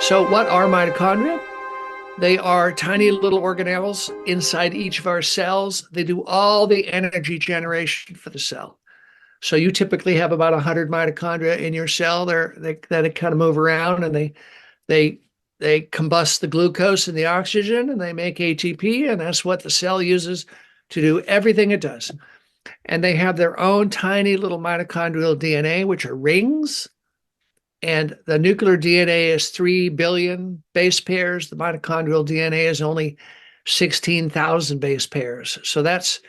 So what are mitochondria? They are tiny little organelles inside each of our cells. They do all the energy generation for the cell. So you typically have about 100 mitochondria in your cell. They kind of move around, and they they combust the glucose and the oxygen, and they make ATP, and that's what the cell uses to do everything it does. And they have their own tiny little mitochondrial DNA, which are rings. And the nuclear DNA is 3 billion base pairs. The mitochondrial DNA is only 16,000 base pairs. So that's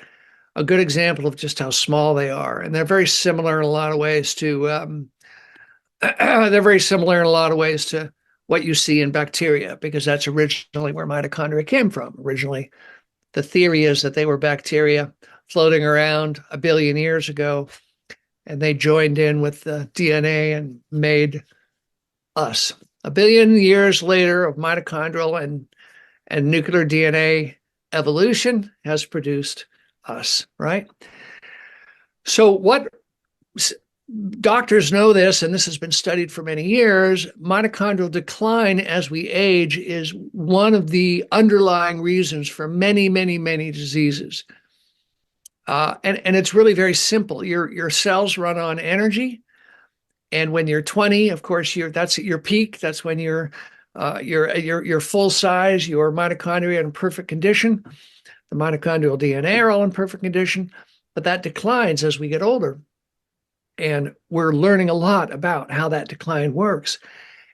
a good example of just how small they are. And they're very similar in a lot of ways to what you see in bacteria, because that's originally where mitochondria came from. Originally, the theory is that they were bacteria floating around a billion years ago, and they joined in with the DNA and made us. A billion years later of mitochondrial and nuclear DNA evolution has produced us, right? So what doctors know this, and this has been studied for many years, mitochondrial decline as we age is one of the underlying reasons for many, many, many diseases. And it's really very simple. Your cells run on energy, and when you're 20, of course, that's at your peak. That's when you're full size. Your mitochondria are in perfect condition. The mitochondrial DNA are all in perfect condition, but that declines as we get older. And we're learning a lot about how that decline works.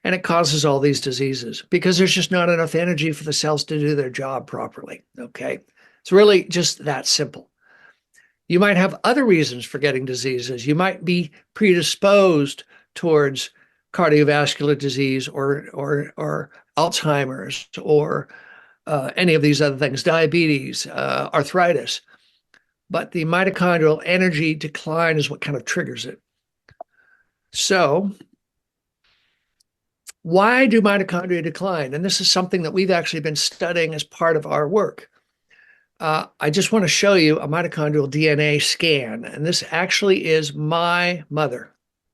And it causes all these diseases because there's just not enough energy for the cells to do their job properly. Okay. It's really just that simple. You might have other reasons for getting diseases. You might be predisposed towards cardiovascular disease or Alzheimer's or any of these other things, diabetes, arthritis. But the mitochondrial energy decline is what kind of triggers it. So why do mitochondria decline? And this is something that we've actually been studying as part of our work. I just want to show you a mitochondrial DNA scan. And this actually is my mother,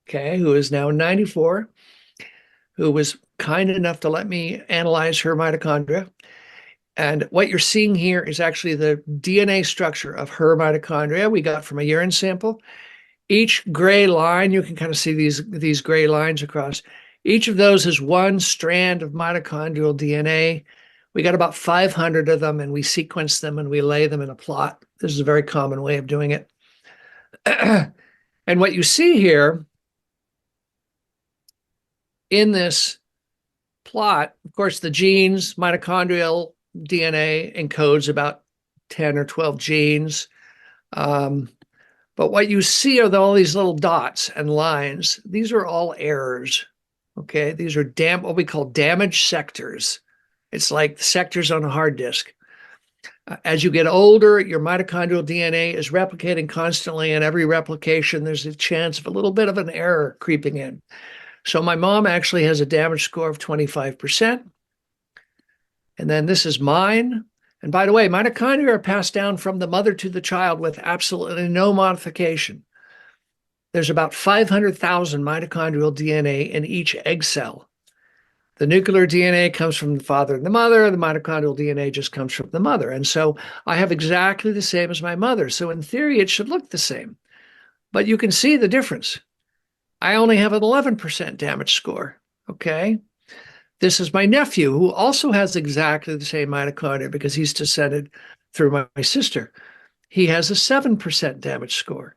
okay, who is now 94, who was kind enough to let me analyze her mitochondria. And what you're seeing here is actually the DNA structure of her mitochondria we got from a urine sample. Each gray line, you can kind of see these gray lines across. Each of those is one strand of mitochondrial DNA. We got about 500 of them, and we sequence them and we lay them in a plot. This is a very common way of doing it. And what you see here in this plot, of course, the genes, mitochondrial DNA encodes about 10 or 12 genes. But what you see are all these little dots and lines. These are all errors. Okay, these are what we call damaged sectors. It's like sectors on a hard disk. As you get older, your mitochondrial DNA is replicating constantly, and every replication, there's a chance of a little bit of an error creeping in. So my mom actually has a damage score of 25%. And then this is mine. And by the way, mitochondria are passed down from the mother to the child with absolutely no modification. There's about 500,000 mitochondrial DNA in each egg cell. The nuclear DNA comes from the father and the mother. The mitochondrial DNA just comes from the mother. And so I have exactly the same as my mother. So in theory, it should look the same. But you can see the difference. I only have an 11% damage score, okay? This is my nephew, who also has exactly the same mitochondria because he's descended through my sister. He has a 7% damage score.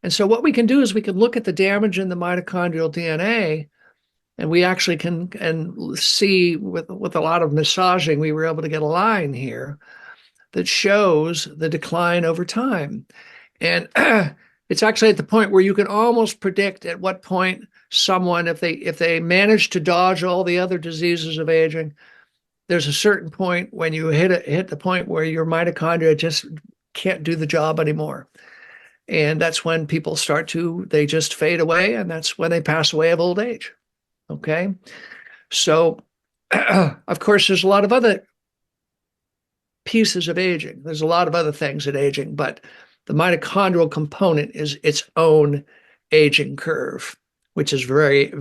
And so what we can do is we can look at the damage in the mitochondrial DNA, and we actually can see with a lot of massaging, we were able to get a line here that shows the decline over time. And it's actually at the point where you can almost predict at what point someone, if they manage to dodge all the other diseases of aging, there's a certain point when you hit the point where your mitochondria just can't do the job anymore. And that's when people they just fade away, and that's when they pass away of old age. Okay. So, of course, there's a lot of other pieces of aging. There's a lot of other things in aging, but the mitochondrial component is its own aging curve, which is very, very